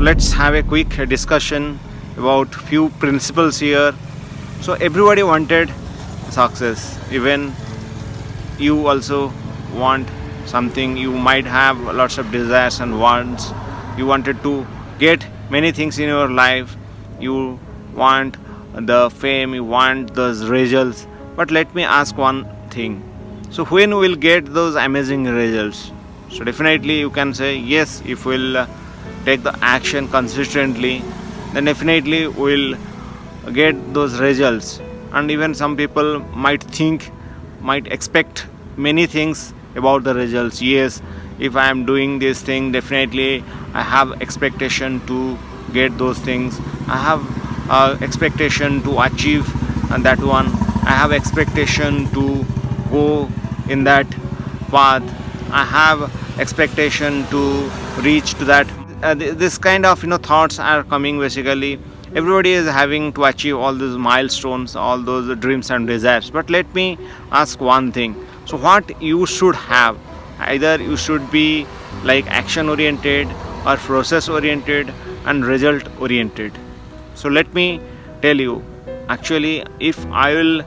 let's have a quick discussion about few principles here. So everybody wanted success, even you also want something. You might have lots of desires and wants. You wanted to get many things in your life. You want the fame, you want those results. But let me ask one thing. So when will get those amazing results? So definitely you can say yes, if we'll take the action consistently, then definitely we'll get those results. And even some people might expect many things about the results. Yes, if I am doing this thing, definitely I have expectation to get those things. I have expectation to achieve and that one. I have expectation to go in that path. I have expectation to reach to that. This kind of thoughts are coming. Basically everybody is having to achieve all those milestones, all those dreams and desires. But let me ask one thing. So what you should have, either you should be like action oriented or process oriented and result oriented. So let me tell you, actually if I will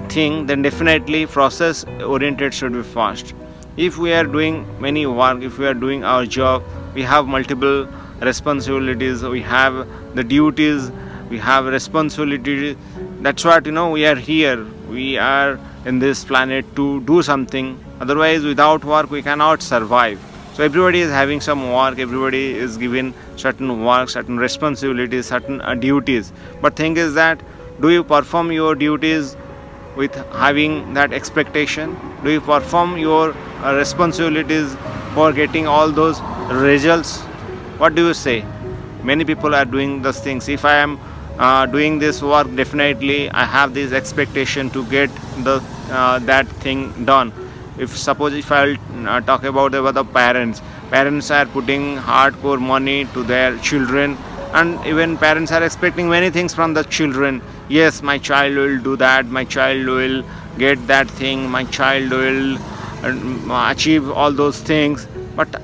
think, then definitely process oriented should be fast. If we are doing many work, if we are doing our job, we have multiple responsibilities, we have the duties, we have responsibilities. That's what we are here, we are in this planet to do something. Otherwise without work we cannot survive. So everybody is having some work, everybody is given certain work, certain responsibilities, certain duties. But thing is that, do you perform your duties with having that expectation? Do you perform your responsibilities for getting all those results? What do you say? Many people are doing those things. If I am doing this work, definitely I have this expectation to get the that thing done. If I'll talk about the parents are putting hardcore money to their children, and even parents are expecting many things from the children. Yes, my child will do that, my child will get that thing, my child will achieve all those things. But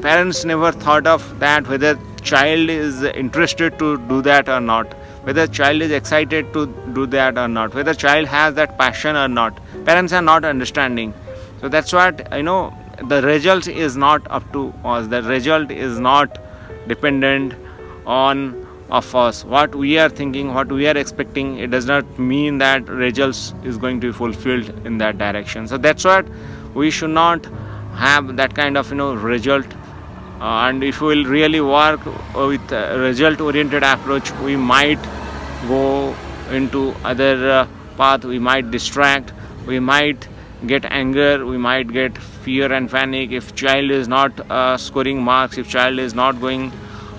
parents never thought of that, whether child is interested to do that or not, whether child is excited to do that or not, whether child has that passion or not. Parents are not understanding. So that's what the result is not up to us. The result is not dependent on of us. What we are thinking, what we are expecting, it does not mean that results is going to be fulfilled in that direction. So that's what we should not have that kind of result. And if we will really work with a result oriented approach, we might go into other path, we might distract, we might get anger, we might get fear and panic if child is not scoring marks, if child is not going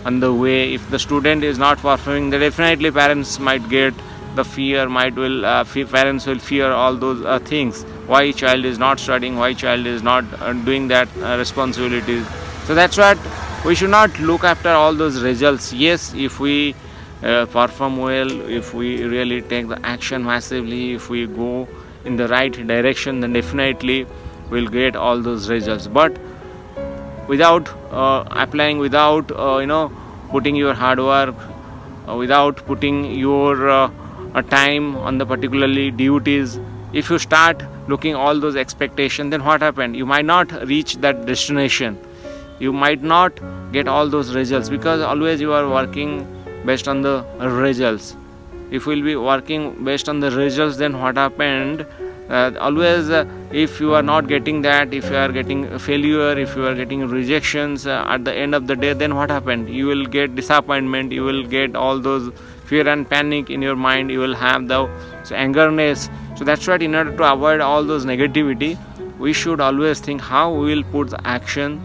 on the way, if the student is not performing, then definitely parents might get the fear, parents will fear all those things. Why child is not studying, why child is not doing that responsibilities. So that's what we should not look after all those results. Yes, if we perform well, if we really take the action massively, if we go in the right direction, then definitely we'll get all those results. But without applying, without putting your hard work, without putting your time on the particularly duties, if you start looking all those expectations, then what happened? You might not reach that destination, you might not get all those results, because always you are working based on the results. If we'll be working based on the results, then what happened? Always if you are not getting that, if you are getting failure, if you are getting rejections at the end of the day, then what happened? You will get disappointment, you will get all those fear and panic in your mind, you will have the angerness. So that's what, in order to avoid all those negativity, we should always think how we will put the action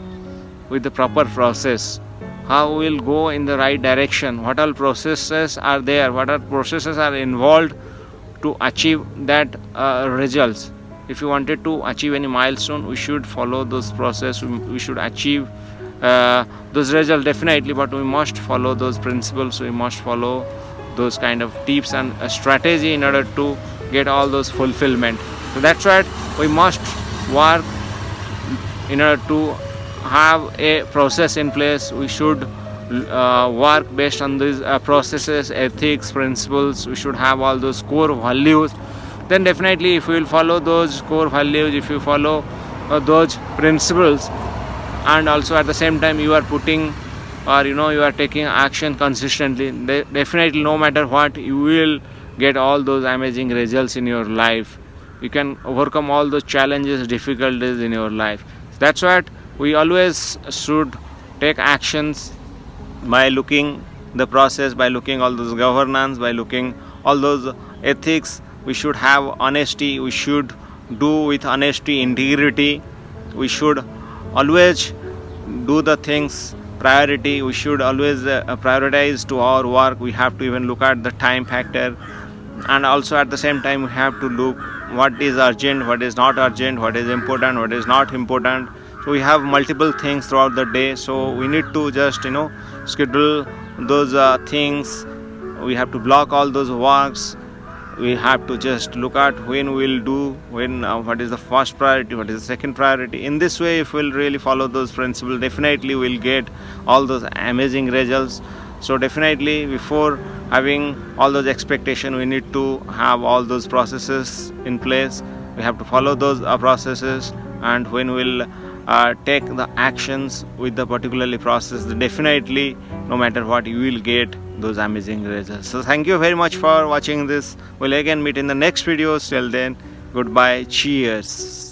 with the proper process, how we will go in the right direction, what all processes are there, what all processes are involved to achieve that results. If you wanted to achieve any milestone, we should follow those process, we should achieve those results definitely, but we must follow those principles, we must follow those kind of tips and a strategy in order to get all those fulfillment. So that's why we must work in order to have a process in place. We should work based on these processes, ethics, principles. We should have all those core values. Then definitely, if you will follow those core values, if you follow those principles, and also at the same time you are putting, or you are taking action consistently, definitely no matter what, you will get all those amazing results in your life. You can overcome all those challenges, difficulties in your life. That's what we always should take actions by looking the process, by looking all those governance, by looking all those ethics. We should have honesty, we should do with honesty, integrity. We should always do the things priority. We should always prioritize to our work. We have to even look at the time factor, and also at the same time we have to look what is urgent, what is not urgent, what is important, what is not important. So we have multiple things throughout the day, so we need to just schedule those things. We have to block all those works. We have to just look at when we'll do, when what is the first priority, what is the second priority. In this way, if we'll really follow those principles, definitely we'll get all those amazing results. So definitely, before having all those expectations, we need to have all those processes in place. We have to follow those processes, and when we'll take the actions with the particularly process, definitely no matter what, you will get those amazing results. So thank you very much for watching this. We'll again meet in the next video. Till then, goodbye, cheers.